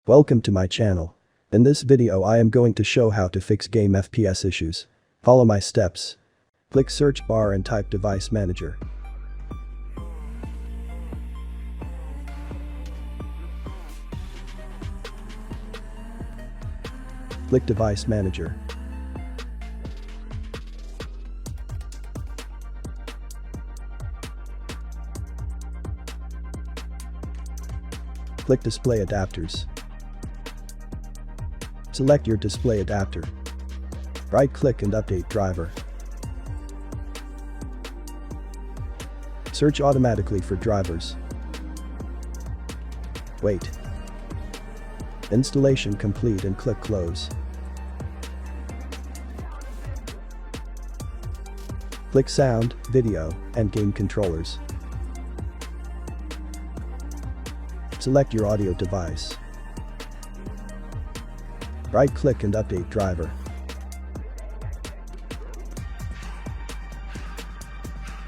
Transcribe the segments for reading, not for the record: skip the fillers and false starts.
Welcome to my channel. In this video I am going to show how to fix game FPS issues. Follow my steps. Click search bar and type device manager. Click device manager. Click display adapters. Select your display adapter. Right-click and update driver. Search automatically for drivers. Wait. Installation complete and click close. Click sound, video, and game controllers. Select your audio device. Right-click and update driver.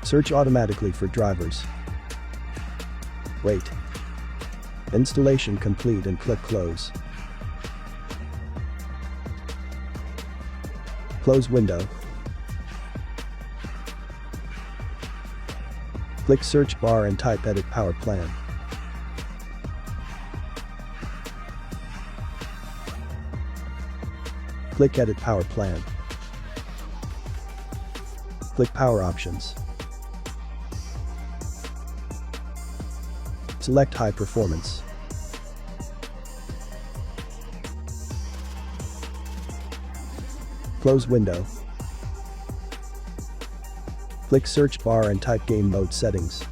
Search automatically for drivers. Wait. Installation complete and click close. Close window. Click search bar and type edit power plan. Click edit power plan. Click power options. Select high performance. Close window. Click search bar and type game mode settings.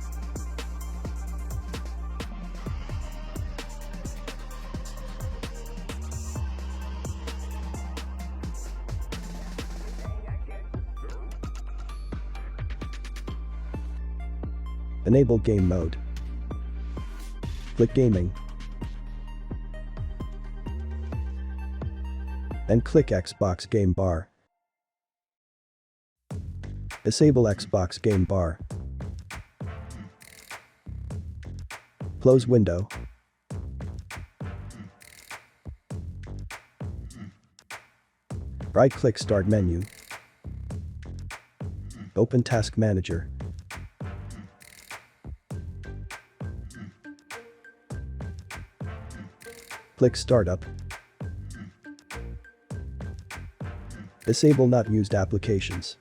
Enable game mode. Click gaming. And click Xbox game bar. Disable Xbox game bar. Close window. Right-click start menu. Open task manager. Click Startup. Disable not used applications.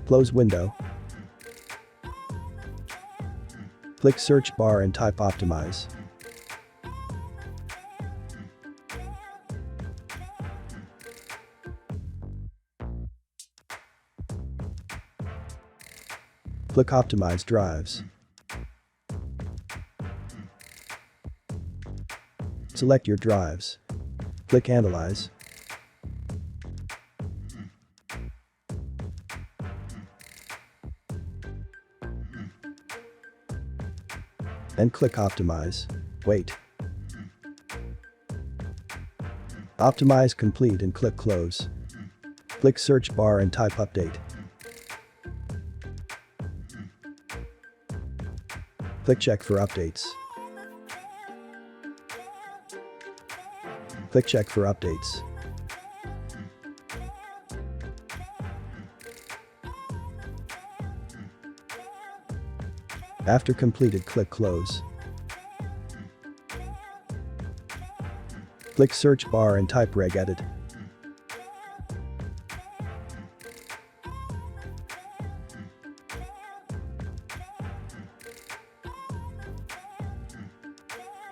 Close window. Click search bar and type optimize. Click Optimize Drives. Select your drives. Click Analyze. And click Optimize. Wait. Optimize complete and click Close. Click search bar and type Update. Click Check for updates. Click Check for updates. After completed, click Close. Click search bar and type regedit.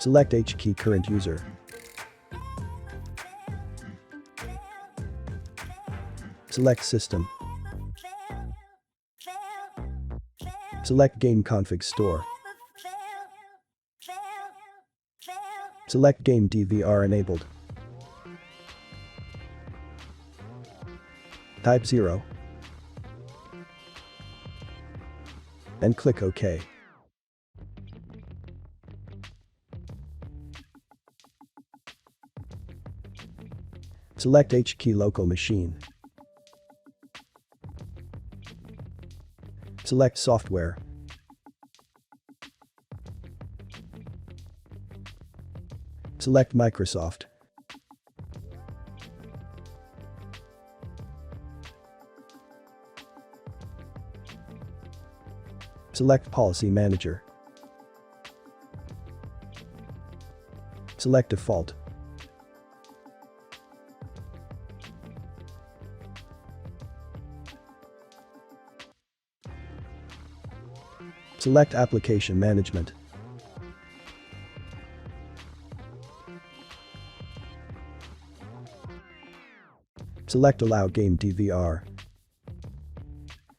Select H key current user. Select system. Select game config store. Select game DVR enabled. Type 0. And click OK. Select HKey local machine. Select software. Select Microsoft. Select Policy Manager. Select Default. Select Application Management. Select Allow Game DVR.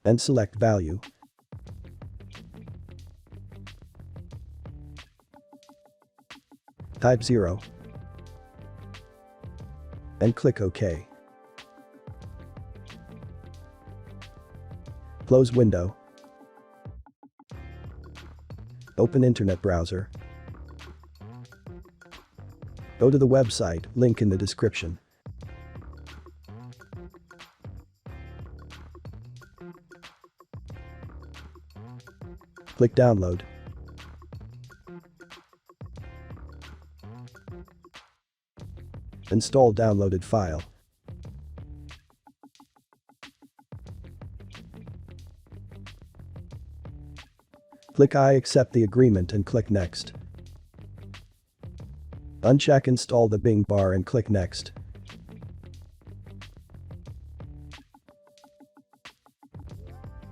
And select Value. Type 0. And click OK. Close window. Open Internet browser. Go to the website, link in the description. Click Download. Install downloaded file. Click I accept the agreement and click Next. Uncheck Install the Bing bar and click Next.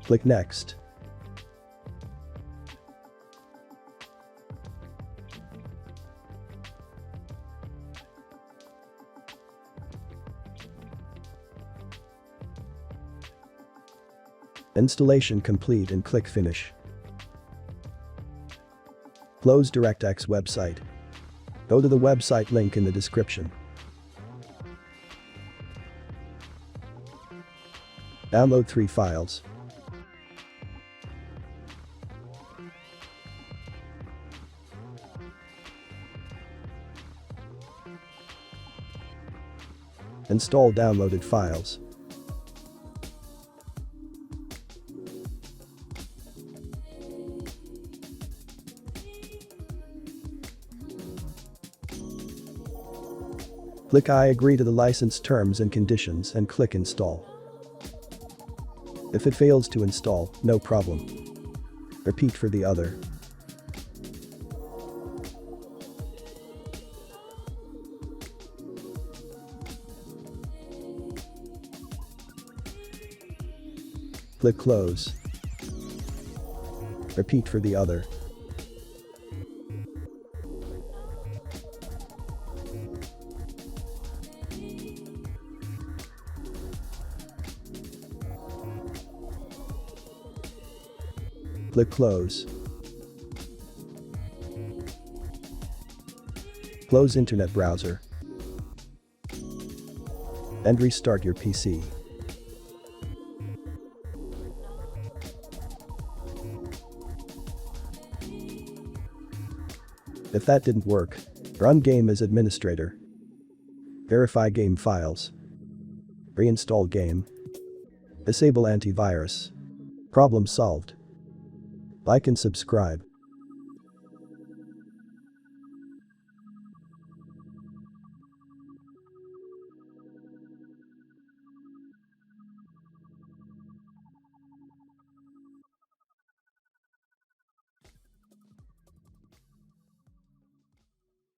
Click Next. Installation complete and click Finish. Close DirectX website. Go to the website link in the description. Download 3 files. Install downloaded files. Click I agree to the license terms and conditions and click Install. If it fails to install, no problem. Repeat for the other. Click Close. Repeat for the other. Click Close. Close Internet browser. And restart your PC. If that didn't work, run game as administrator. Verify game files. Reinstall game. Disable antivirus. Problem solved. Like and subscribe.